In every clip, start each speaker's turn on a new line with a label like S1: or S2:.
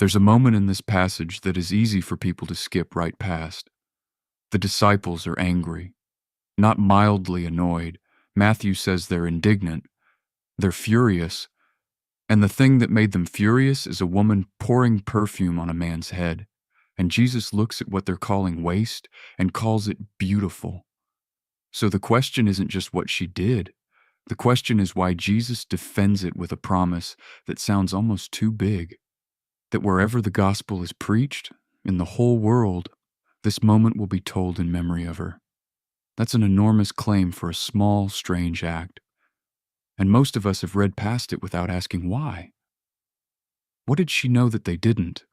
S1: There's a moment in this passage that is easy for people to skip right past. The disciples are angry, not mildly annoyed. Matthew says they're indignant. They're furious. And the thing that made them furious is a woman pouring perfume on a man's head. And Jesus looks at what they're calling waste and calls it beautiful. So the question isn't just what she did. The question is why Jesus defends it with a promise that sounds almost too big. That wherever the gospel is preached, in the whole world, this moment will be told in memory of her. That's an enormous claim for a small, strange act. And most of us have read past it without asking why. What did she know that they didn't?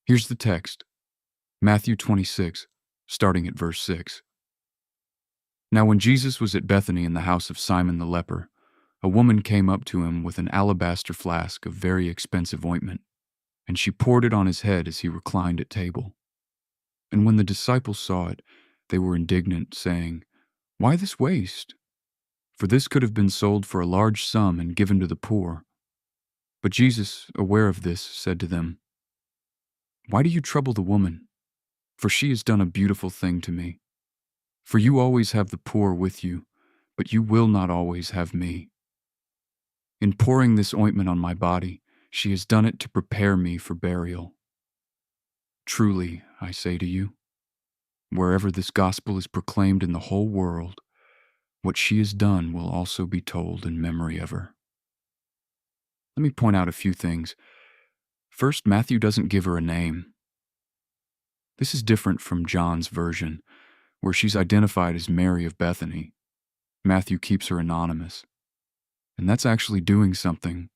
S1: Here's the text, Matthew 26, starting at verse 6. Now when Jesus was at Bethany in the house of Simon the leper, a woman came up to him with an alabaster flask of very expensive ointment, and she poured it on his head as he reclined at table. And when the disciples saw it, they were indignant, saying, "Why this waste? For this could have been sold for a large sum and given to the poor." But Jesus, aware of this, said to them, "Why do you trouble the woman? For she has done a beautiful thing to me. For you always have the poor with you, but you will not always have me. In pouring this ointment on my body, she has done it to prepare me for burial. Truly, I say to you, wherever this gospel is proclaimed in the whole world, what she has done will also be told in memory of her." Let me point out a few things. First, Matthew doesn't give her a name. This is different from John's version, where she's identified as Mary of Bethany. Matthew keeps her anonymous. And that's actually doing something.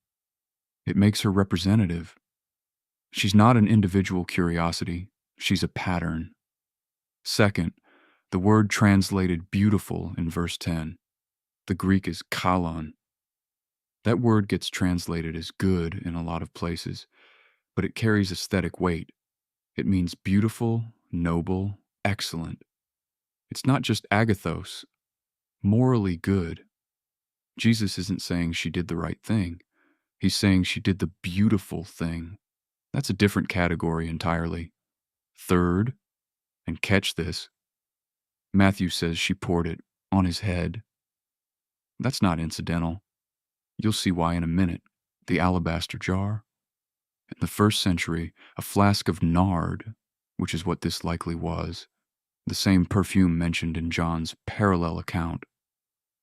S1: It makes her representative. She's not an individual curiosity. She's a pattern. Second, the word translated beautiful in verse 10. The Greek is Kalon. That word gets translated as good in a lot of places, but it carries aesthetic weight. It means beautiful, noble, excellent. It's not just agathos, morally good. Jesus isn't saying she did the right thing. He's saying she did the beautiful thing. That's a different category entirely. Third, and catch this, Matthew says she poured it on his head. That's not incidental. You'll see why in a minute. The alabaster jar. In the first century, a flask of nard, which is what this likely was, the same perfume mentioned in John's parallel account,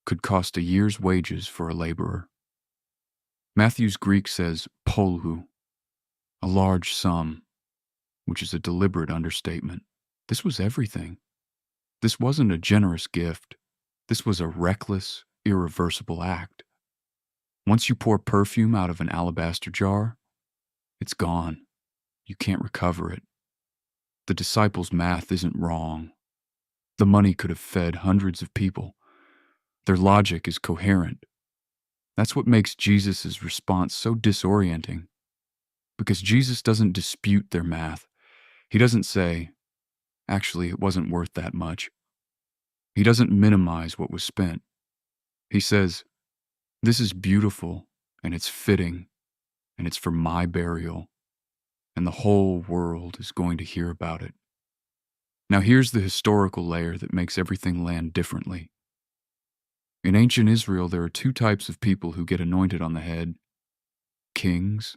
S1: could cost a year's wages for a laborer. Matthew's Greek says polhu, a large sum, which is a deliberate understatement. This was everything. This wasn't a generous gift. This was a reckless, irreversible act. Once you pour perfume out of an alabaster jar, it's gone. You can't recover it. The disciples' math isn't wrong. The money could have fed hundreds of people. Their logic is coherent. That's what makes Jesus' response so disorienting. Because Jesus doesn't dispute their math. He doesn't say, actually, it wasn't worth that much. He doesn't minimize what was spent. He says, this is beautiful, and it's fitting, and it's for my burial, and the whole world is going to hear about it. Now here's the historical layer that makes everything land differently. In ancient Israel, there are two types of people who get anointed on the head: kings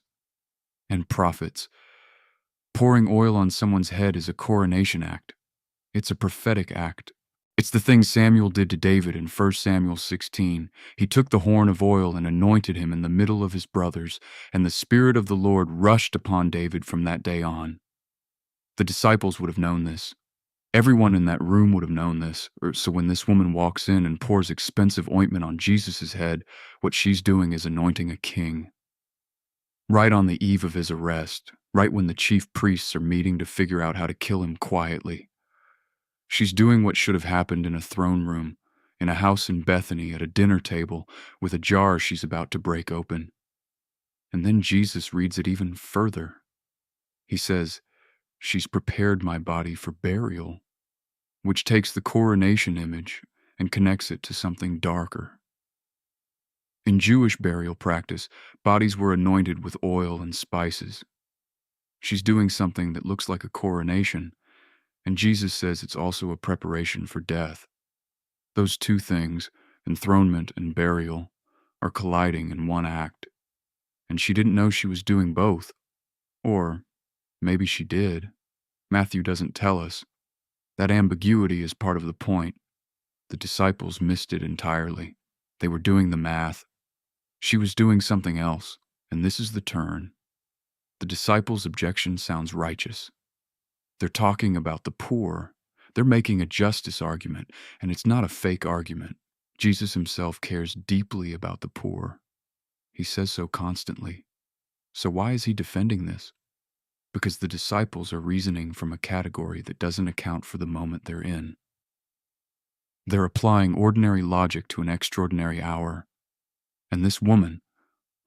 S1: and prophets. Pouring oil on someone's head is a coronation act. It's a prophetic act. It's the thing Samuel did to David in 1 Samuel 16. He took the horn of oil and anointed him in the middle of his brothers, and the Spirit of the Lord rushed upon David from that day on. The disciples would have known this. Everyone in that room would have known this. So when this woman walks in and pours expensive ointment on Jesus' head, what she's doing is anointing a king. Right on the eve of his arrest, right when the chief priests are meeting to figure out how to kill him quietly. She's doing what should have happened in a throne room, in a house in Bethany, at a dinner table, with a jar she's about to break open. And then Jesus reads it even further. He says, she's prepared my body for burial, which takes the coronation image and connects it to something darker. In Jewish burial practice, bodies were anointed with oil and spices. She's doing something that looks like a coronation, and Jesus says it's also a preparation for death. Those two things, enthronement and burial, are colliding in one act. And she didn't know she was doing both. Or maybe she did. Matthew doesn't tell us. That ambiguity is part of the point. The disciples missed it entirely. They were doing the math. She was doing something else, and this is the turn. The disciples' objection sounds righteous. They're talking about the poor. They're making a justice argument, and it's not a fake argument. Jesus himself cares deeply about the poor. He says so constantly. So why is he defending this? Because the disciples are reasoning from a category that doesn't account for the moment they're in. They're applying ordinary logic to an extraordinary hour. And this woman,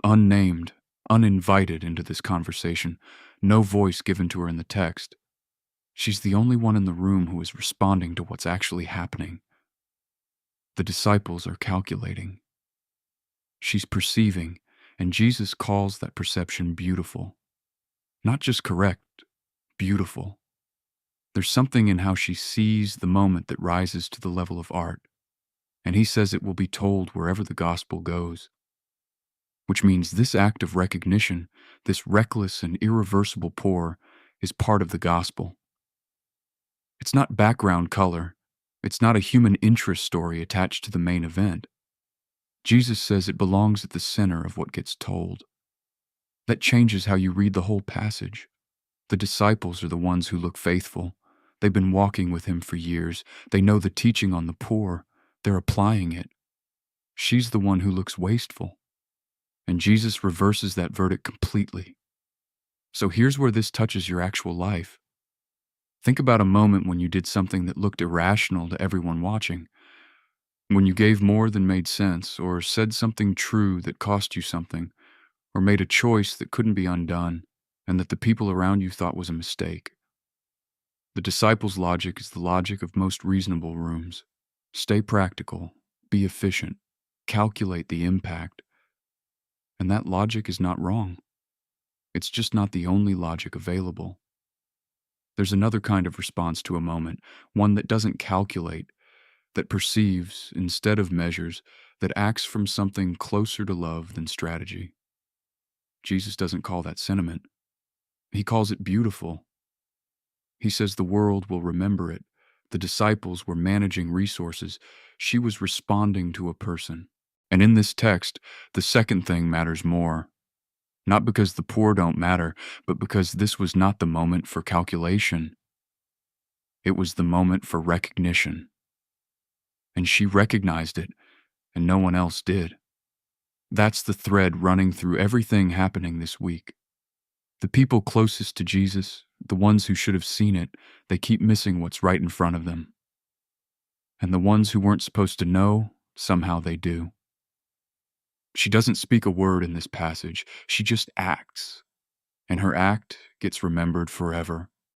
S1: unnamed, uninvited into this conversation, no voice given to her in the text, she's the only one in the room who is responding to what's actually happening. The disciples are calculating. She's perceiving, and Jesus calls that perception beautiful. Not just correct, beautiful. There's something in how she sees the moment that rises to the level of art, and he says it will be told wherever the gospel goes. Which means this act of recognition, this reckless and irreversible pour, is part of the gospel. It's not background color. It's not a human interest story attached to the main event. Jesus says it belongs at the center of what gets told. That changes how you read the whole passage. The disciples are the ones who look faithful. They've been walking with him for years. They know the teaching on the poor. They're applying it. She's the one who looks wasteful. And Jesus reverses that verdict completely. So here's where this touches your actual life. Think about a moment when you did something that looked irrational to everyone watching. When you gave more than made sense, or said something true that cost you something, or made a choice that couldn't be undone, and that the people around you thought was a mistake. The disciples' logic is the logic of most reasonable rooms. Stay practical, be efficient, calculate the impact. And that logic is not wrong. It's just not the only logic available. There's another kind of response to a moment, one that doesn't calculate, that perceives instead of measures, that acts from something closer to love than strategy. Jesus doesn't call that sentiment. He calls it beautiful. He says the world will remember it. The disciples were managing resources. She was responding to a person. And in this text, the second thing matters more. Not because the poor don't matter, but because this was not the moment for calculation. It was the moment for recognition. And she recognized it, and no one else did. That's the thread running through everything happening this week. The people closest to Jesus, the ones who should have seen it, they keep missing what's right in front of them. And the ones who weren't supposed to know, somehow they do. She doesn't speak a word in this passage. She just acts. And her act gets remembered forever.